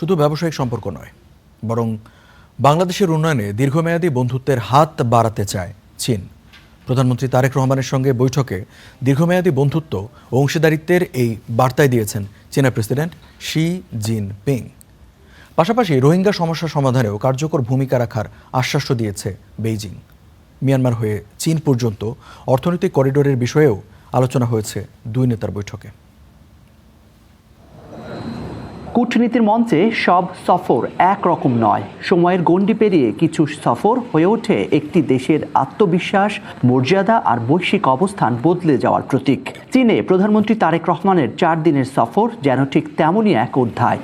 শুধু ব্যবসায়িক সম্পর্ক নয়, বরং বাংলাদেশের উন্নয়নে দীর্ঘমেয়াদী বন্ধুত্বের হাত বাড়াতে চায় চীন। প্রধানমন্ত্রী তারেক রহমানের সঙ্গে বৈঠকে দীর্ঘমেয়াদী বন্ধুত্ব ও অংশীদারিত্বের এই বার্তাই দিয়েছেন চীনা প্রেসিডেন্ট শি জিনপিং। পাশাপাশি রোহিঙ্গা সমস্যা সমাধানেও কার্যকর ভূমিকা রাখার আশ্বাসও দিয়েছে বেইজিং। মিয়ানমার হয়ে চীন পর্যন্ত অর্থনৈতিক করিডোরের বিষয়েও আলোচনা হয়েছে দুই নেতার বৈঠকে। কূটনীতির মঞ্চে সব সফর একরকম নয়। সময়ের গণ্ডি পেরিয়ে কিছু সফর হয়ে ওঠে একটি দেশের আত্মবিশ্বাস, মর্যাদা আর বৈশ্বিক অবস্থান বদলে যাওয়ার প্রতীক। চীনে প্রধানমন্ত্রী তারেক রহমানের 4 দিনের সফর যেন ঠিক তেমনই এক অধ্যায়।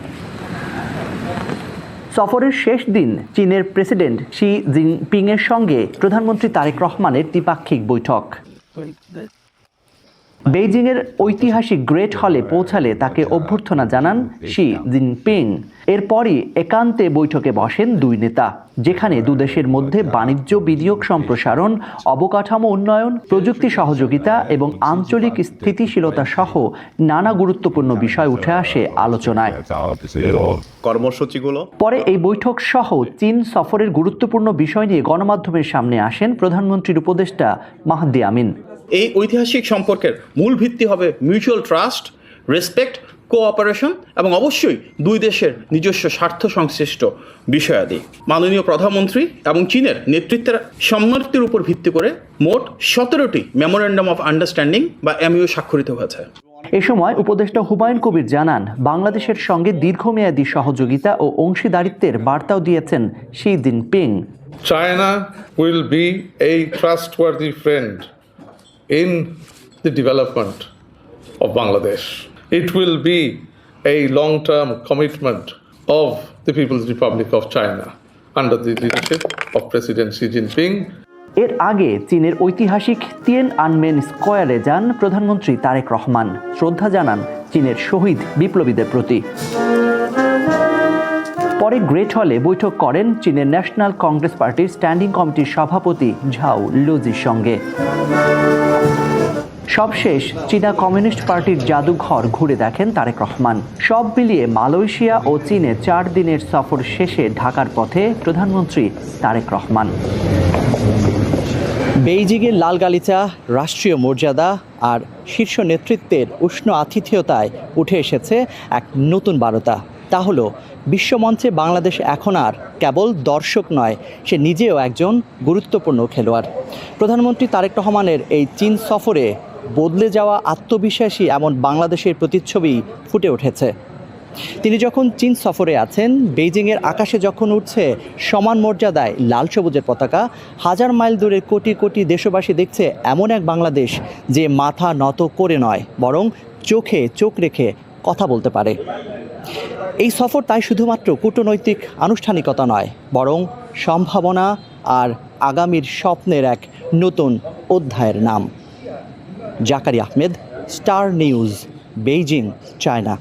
সফরের শেষ দিন চীনের প্রেসিডেন্ট শি জিনপিংয়ের সঙ্গে প্রধানমন্ত্রী তারেক রহমানের দ্বিপাক্ষিক বৈঠক। বেইজিংয়ের ঐতিহাসিক গ্রেট হলে পৌঁছালে তাকে অভ্যর্থনা জানান শি জিনপিং। এরপরই একান্তে বৈঠকে বসেন দুই নেতা, যেখানে দুদেশের মধ্যে বাণিজ্য, বিনিয়োগ সম্প্রসারণ, অবকাঠামো উন্নয়ন, প্রযুক্তি সহযোগিতা এবং আঞ্চলিক স্থিতিশীলতা সহ নানা গুরুত্বপূর্ণ বিষয় উঠে আসে আলোচনায়। কর্মসূচিগুলো পরে এই বৈঠক সহ চীন সফরের গুরুত্বপূর্ণ বিষয় নিয়ে গণমাধ্যমের সামনে আসেন প্রধানমন্ত্রীর উপদেষ্টা মাহদি আমিন। এই ঐতিহাসিক সম্পর্কের মূল ভিত্তি হবে মিউচুয়াল ট্রাস্ট, রেসপেক্ট, কোঅপারেশন এবং অবশ্যই দুই দেশের নিজস্ব স্বার্থ সংশ্লিষ্ট বিষয়াদি। মাননীয় প্রধানমন্ত্রী এবং চীনের নেতৃত্বের সম্মতির উপর ভিত্তি করে মোট 17টি মেমোরেন্ডাম অফ আন্ডারস্ট্যান্ডিং বা এমইউ স্বাক্ষরিত হয়েছে। এ সময় উপদেষ্টা হুমায়ুন কবির জানান, বাংলাদেশের সঙ্গে দীর্ঘমেয়াদী সহযোগিতা ও অংশীদারিত্বের বার্তাও দিয়েছেন Xi Jinping. China will be a trustworthy friend in the development of Bangladesh. It will be a long-term commitment of the People's Republic of China under the leadership of President Xi Jinping. এর আগে চীনের ঐতিহাসিক তিয়ানআনমেন স্কয়ারে যান প্রধানমন্ত্রী তারেক রহমান, শ্রদ্ধা জানান চীনের শহীদ বিপ্লবীদের প্রতি। পরে গ্রেট হলে বৈঠক করেন চীনের ন্যাশনাল কংগ্রেস পার্টির স্ট্যান্ডিং কমিটির সভাপতি ঝাও লুজির সঙ্গে। সবশেষ চীনা কমিউনিস্ট পার্টির জাদুঘর ঘুরে দেখেন তারেক রহমান। সব মিলিয়ে মালয়েশিয়া ও চীনে 4 দিনের সফর শেষে ঢাকার পথে প্রধানমন্ত্রী তারেক রহমান। বেইজিংয়ের লাল গালিচা, রাষ্ট্রীয় মর্যাদা আর শীর্ষ নেতৃত্বের উষ্ণ আতিথেয়তায় উঠে এসেছে এক নতুন বার্তা। তা হলো বিশ্বমঞ্চে বাংলাদেশ এখন আর কেবল দর্শক নয়, সে নিজেও একজন গুরুত্বপূর্ণ খেলোয়াড়। প্রধানমন্ত্রী তারেক রহমানের এই চীন সফরে বদলে যাওয়া আত্মবিশ্বাসী এমন বাংলাদেশের প্রতিচ্ছবি ফুটে উঠেছে। তিনি যখন চীন সফরে আছেন, বেইজিংয়ের আকাশে যখন উঠছে সমান মর্যাদায় লাল সবুজের পতাকা, 1000 মাইল দূরে কোটি কোটি দেশবাসী দেখছে এমন এক বাংলাদেশ যে মাথা নত করে নয়, বরং চোখে চোখ রেখে কথা বলতে পারে। এই সফর তাই শুধুমাত্র কূটনৈতিক আনুষ্ঠানিকতা নয়, বরং সম্ভাবনা আর আগামীর স্বপ্নের এক নতুন অধ্যায়ের নাম। Zachary Ahmed, Star News, Beijing, China.